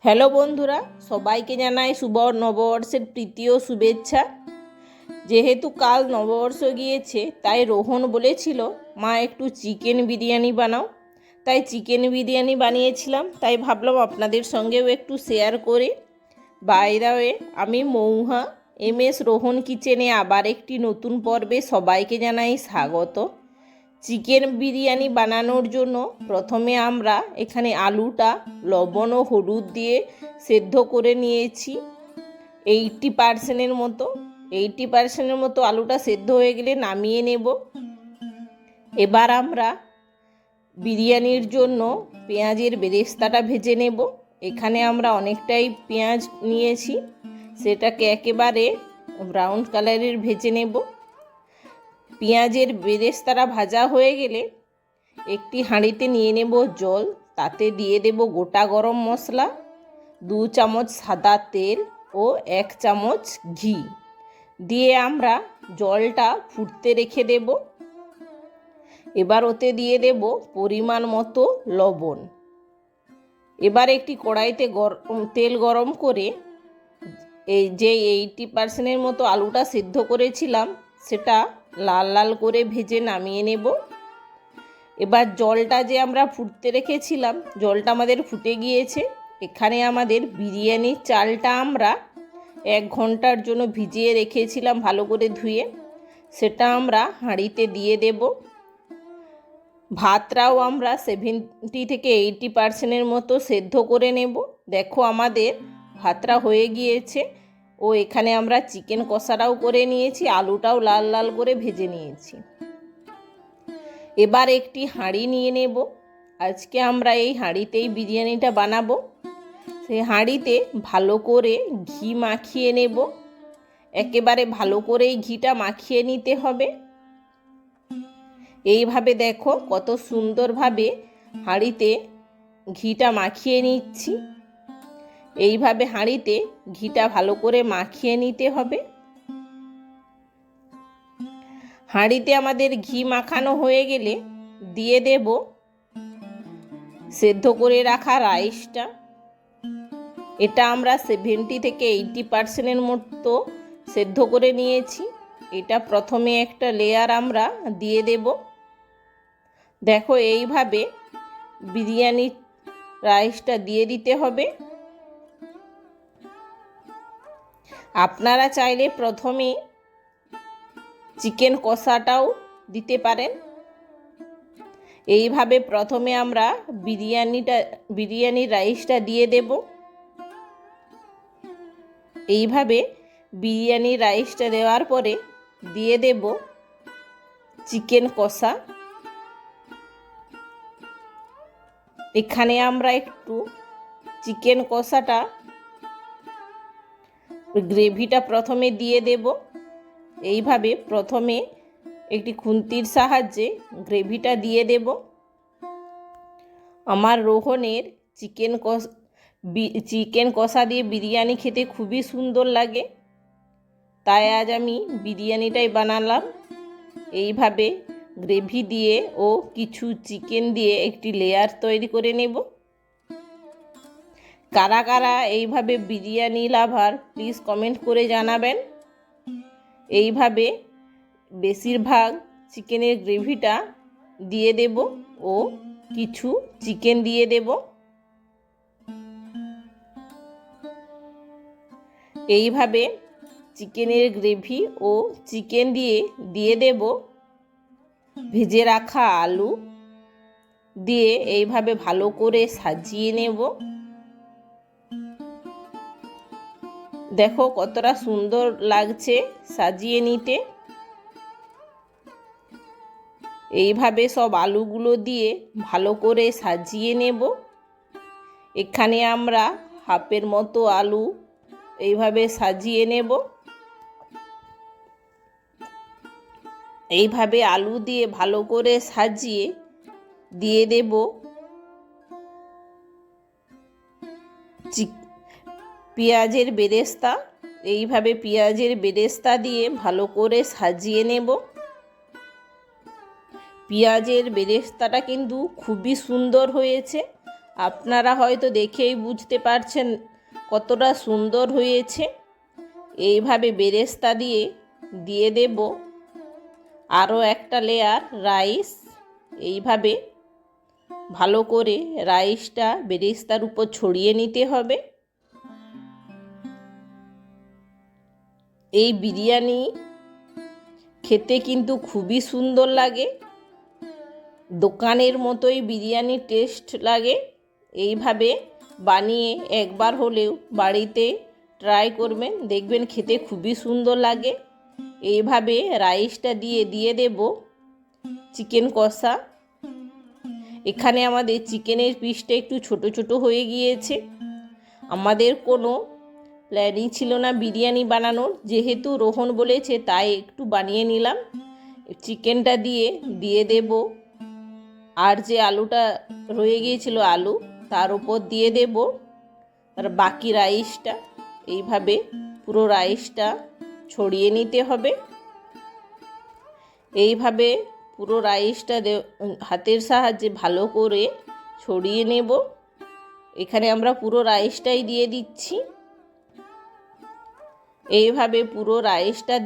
Hello বন্ধুরা, সবাইকে জানাই শুভ নববর্ষের প্রীতি ও শুভেচ্ছা। যেহেতু কাল নববর্ষ গিয়েছে, তাই রোহন বলেছিল মা একটু চিকেন বিরিয়ানি বানাও। তাই চিকেন বিরিয়ানি বানিয়েছিলাম। তাই ভাবলাম আপনাদের সঙ্গেও একটু শেয়ার করে। বাই দ্য ওয়ে, আমি মৌহা। MS রোহন কিচেনে আবার একটি নতুন পর্বে সবাইকে জানাই স্বাগত। চিকেন বিরিয়ানি বানানোর জন্য প্রথমে আমরা এখানে আলুটা লবণ ও হলুদ দিয়ে সেদ্ধ করে নিয়েছি 80% মতো আলুটা সেদ্ধ হয়ে গেলে নামিয়ে নেব। এবার আমরা বিরিয়ানির জন্য পেঁয়াজের বেরেস্তাটা ভেজে নেব। এখানে আমরা অনেকটাই পেঁয়াজ নিয়েছি, সেটাকে একেবারে ব্রাউন কালারের ভেজে নেব। পেঁয়াজের বেরেস্তাটা ভাজা হয়ে গেলে একটি হাঁড়িতে নিয়ে নেব জল, তাতে দিয়ে দেব গোটা গরম মশলা, 2 চামচ সাদা তেল ও 1 চামচ ঘি দিয়ে আমরা জলটা ফুটতে রেখে দেব। এবার ওতে দিয়ে দেব পরিমাণ মতো লবণ। এবার একটি কড়াইতে তেল গরম করে এই যে 80% মতো আলুটা সিদ্ধ করেছিলাম সেটা লাল লাল করে ভেজে নামিয়ে নেব। এবার জলটা যে আমরা ফুটতে রেখেছিলাম, জলটা আমাদের ফুটে গিয়েছে। এখানে আমাদের বিরিয়ানির চালটা আমরা 1 ঘন্টার জন্য ভিজিয়ে রেখেছিলাম ভালো করে ধুয়ে, সেটা আমরা হাঁড়িতে দিয়ে দেব। ভাতটাও আমরা 70 থেকে 80% মতো সেদ্ধ করে নেব। দেখো আমাদের ভাতটা হয়ে গিয়েছে। ও এখানে আমরা চিকেন কষাটাও করে নিয়েছি, আলুটাও লাল লাল করে ভেজে নিয়েছি। এবার একটি হাঁড়ি নিয়ে নেব। আজকে আমরা এই হাঁড়িতেই বিরিয়ানিটা বানাবো। সেই হাঁড়িতে ভালো করে ঘি মাখিয়ে নেব। একেবারে ভালো করে এই ঘিটা মাখিয়ে নিতে হবে। এইভাবে দেখো কত সুন্দরভাবে হাঁড়িতে ঘিটা মাখিয়ে নিচ্ছি। এইভাবে হাঁড়িতে ঘিটা ভালো করে মাখিয়ে নিতে হবে। হাঁড়িতে আমাদের ঘি মাখানো হয়ে গেলে দিয়ে দেব সেদ্ধ করে রাখা রাইসটা। এটা আমরা 70 থেকে 80% মতো সেদ্ধ করে নিয়েছি। এটা প্রথমে একটা লেয়ার আমরা দিয়ে দেব। দেখো এইভাবে বিরিয়ানি রাইসটা দিয়ে দিতে হবে। আপনারা চাইলে প্রথমে চিকেন কষাটাও দিতে পারেন। এইভাবে প্রথমে আমরা বিরিয়ানির রাইসটা দিয়ে দেব। এইভাবে বিরিয়ানির রাইসটা দেওয়ার পরে দিয়ে দেব চিকেন কষা। এখানে আমরা একটু চিকেন কষাটা গ্রেভিটা প্রথমে দিয়ে দেব। এইভাবে প্রথমে একটি খুন্তির সাহায্যে গ্রেভিটা দিয়ে দেব। আমার রোহনের চিকেন কষা দিয়ে বিরিয়ানি খেতে খুবই সুন্দর লাগে, তাই আজ আমি বিরিয়ানিটাই বানালাম। এইভাবে গ্রেভি দিয়ে ও কিছু চিকেন দিয়ে একটি লেয়ার তৈরি করে নেব। কারা কারা এইভাবে বিরিয়ানি লাভার প্লিজ কমেন্ট করে জানাবেন। এইভাবে বেশিরভাগ চিকেনের গ্রেভিটা দিয়ে দেব ও কিছু চিকেন দিয়ে দেব। এইভাবে চিকেনের গ্রেভি ও চিকেন দিয়ে দেব ভেজে রাখা আলু দিয়ে এইভাবে ভালো করে সাজিয়ে নেব। দেখো কতটা সুন্দর লাগছে সাজিয়ে নিতে। এইভাবে সব আলুগুলো দিয়ে ভালো করে সাজিয়ে নেব। এখানে আমরা হাফের মতো আলু এইভাবে সাজিয়ে নেব। এইভাবে আলু দিয়ে ভালো করে সাজিয়ে দিয়ে দেব পেঁয়াজের বেরেস্তা। এইভাবে পেঁয়াজের বেরেস্তা দিয়ে ভালো করে সাজিয়ে নেব। পেঁয়াজের বেরেস্তাটা কিন্তু খুবই সুন্দর হয়েছে। আপনারা হয়তো দেখেই বুঝতে পারছেন কতটা সুন্দর হয়েছে। এইভাবে বেরেস্তা দিয়ে দেব আরও একটা লেয়ার রাইস। এইভাবে ভালো করে রাইসটা বেরেস্তার উপর ছড়িয়ে নিতে হবে। এই বিরিয়ানি খেতে কিন্তু খুবই সুন্দর লাগে, দোকানের মতোই বিরিয়ানি টেস্ট লাগে। এইভাবে বানিয়ে একবার হলেও বাড়িতে ট্রাই করবেন, দেখবেন খেতে খুবই সুন্দর লাগে। এইভাবে রাইসটা দিয়ে দেব চিকেন কষা। এখানে আমাদের চিকেনের পিসটা একটু ছোট ছোট হয়ে গিয়েছে। আমাদের কোনো প্ল্যানিং ছিল না বিরিয়ানি বানানোর, যেহেতু রোহন বলেছে তাই একটু বানিয়ে নিলাম। চিকেনটা দিয়ে দেব, আর যে আলুটা রয়ে গিয়েছিল আলু তার উপর দিয়ে দেব, আর বাকি রাইসটা এইভাবে পুরো রাইসটা ছড়িয়ে নিতে হবে। এইভাবে পুরো রাইসটা হাতের সাহায্যে ভালো করে ছড়িয়ে নেব। এখানে আমরা পুরো রাইসটাই দিয়ে দিচ্ছি। এইভাবে পুরো রাইসটা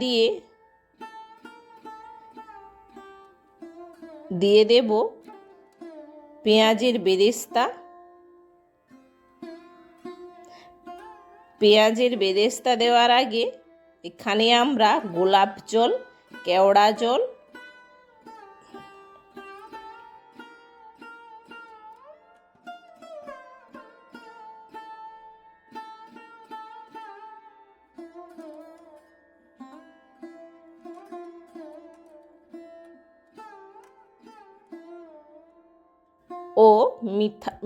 দিয়ে দেব পেঁয়াজের বেরেস্তা। পেঁয়াজের বেরেস্তা দেওয়ার আগে এখানে আমরা গোলাপ জল, কেওড়া জল, ও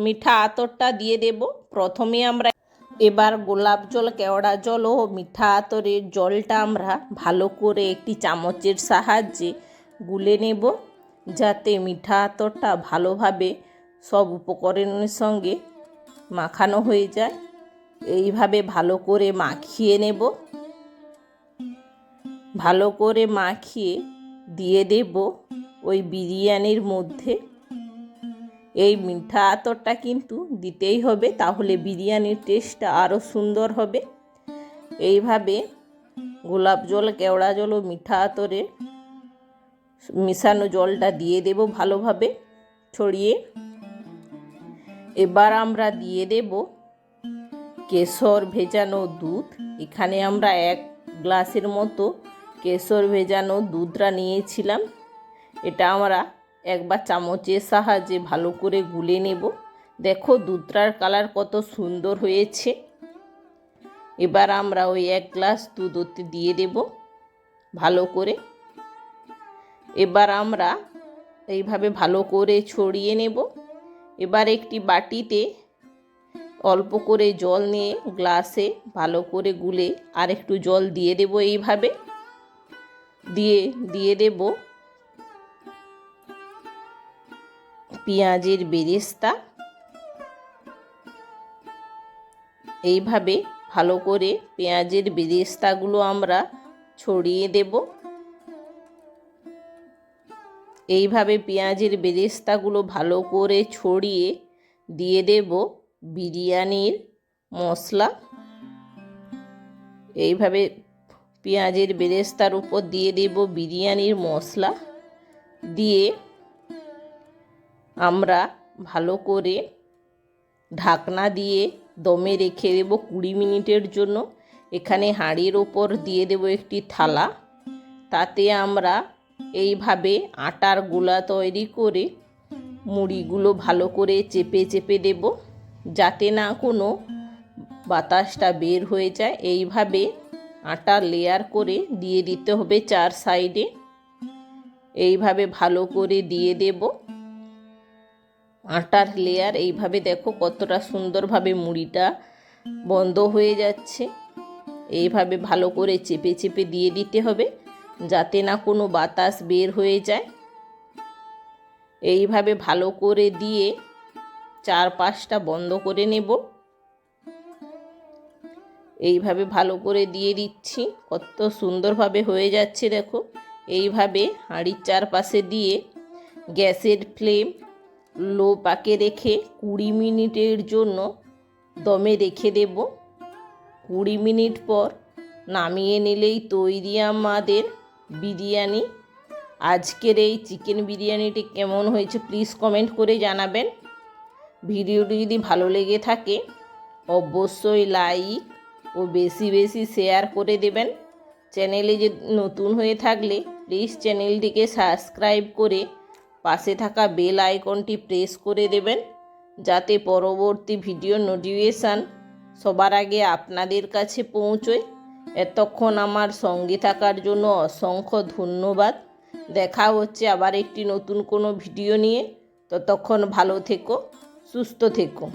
মিঠা আতরটা দিয়ে দেব প্রথমে আমরা। এবার গোলাপ জল, কেওড়া জল ও মিঠা আতরের জলটা আমরা ভালো করে একটি চামচের সাহায্যে গুলে নেব, যাতে মিঠা আতরটা ভালোভাবে সব উপকরণের সঙ্গে মাখানো হয়ে যায়। এইভাবে ভালো করে মাখিয়ে নেব। ভালো করে মাখিয়ে দিয়ে দেব ওই বিরিয়ানির মধ্যে। এই মিঠা আতরটা কিন্তু দিতেই হবে, তাহলে বিরিয়ানির টেস্টটা আরও সুন্দর হবে। এইভাবে গোলাপ জল, কেওড়া জল ও মিঠা আতরে মিশানো জলটা দিয়ে দেব ভালোভাবে ছড়িয়ে। এবার আমরা দিয়ে দেব কেশর ভেজানো দুধ। এখানে আমরা 1 গ্লাসের মতো কেশর ভেজানো দুধটা নিয়েছিলাম। এটা আমরা একবার চামচের সাহায্যে ভালো করে গুলে নেব। দেখো দুধটার কালার কত সুন্দর হয়েছে। এবার আমরা ওই 1 গ্লাস দুধ ওতে দিয়ে দেব ভালো করে। এবার আমরা এইভাবে ভালো করে ছড়িয়ে নেব। এবার একটি বাটিতে অল্প করে জল নিয়ে গ্লাসে ভালো করে গুলে আর একটু জল দিয়ে দেব। এইভাবে দিয়ে দেব পেঁয়াজের বেরেস্তা। এইভাবে ভালো করে পেঁয়াজের বেরেস্তাগুলো আমরা ছড়িয়ে দেব। এইভাবে পেঁয়াজের বেরেস্তাগুলো ভালো করে ছড়িয়ে দিয়ে দেব বিরিয়ানির মশলা। এইভাবে পেঁয়াজের বেরেস্তার উপর দিয়ে দেব বিরিয়ানির মশলা। দিয়ে আমরা ভালো করে ঢাকনা দিয়ে দমে রেখে দেব 20 মিনিটের জন্য। এখানে হাঁড়ির ওপর দিয়ে দেব একটি থালা, তাতে আমরা এইভাবে আটার গোলা তৈরি করে মুড়িগুলো ভালো করে চেপে চেপে দেব, যাতে না কোনো বাতাসটা বের হয়ে যায়। এইভাবে আটার লেয়ার করে দিয়ে দিতে হবে 4 সাইডে। এইভাবে ভালো করে দিয়ে দেব আটার লেয়ার। এইভাবে দেখো কতটা সুন্দরভাবে মুড়িটা বন্ধ হয়ে যাচ্ছে। এইভাবে ভালো করে চেপে চেপে দিয়ে দিতে হবে, যাতে না কোনো বাতাস বের হয়ে যায়। এইভাবে ভালো করে দিয়ে 4-5টা বন্ধ করে নেব। এইভাবে ভালো করে দিয়ে দিচ্ছি, কত সুন্দরভাবে হয়ে যাচ্ছে দেখো। এইভাবে হাঁড়ির চারপাশে দিয়ে গ্যাসের ফ্লেম লো পাকে রেখে 20 মিনিটের জন্য দমে রেখে দেব। 20 মিনিট পর নামিয়ে নিলেই তৈরি আমাদের বিরিয়ানি। আজকের এই চিকেন বিরিয়ানিটি কেমন হয়েছে প্লিজ কমেন্ট করে জানাবেন। ভিডিওটি যদি ভালো লেগে থাকে অবশ্যই লাইক ও বেশি বেশি শেয়ার করে দেবেন। চ্যানেলে যে নতুন হয়ে থাকলে প্লিজ চ্যানেলটিকে সাবস্ক্রাইব করে পাশে থাকা বেল আইকনটি প্রেস করে দেবেন, যাতে পরবর্তী ভিডিও নোটিফিকেশান সবার আগে আপনাদের কাছে পৌঁছয়। এতক্ষণ আমার সঙ্গে থাকার জন্য অসংখ্য ধন্যবাদ। দেখা হচ্ছে আবার একটি নতুন কোনো ভিডিও নিয়ে। ততক্ষণ ভালো থেকো, সুস্থ থেকো।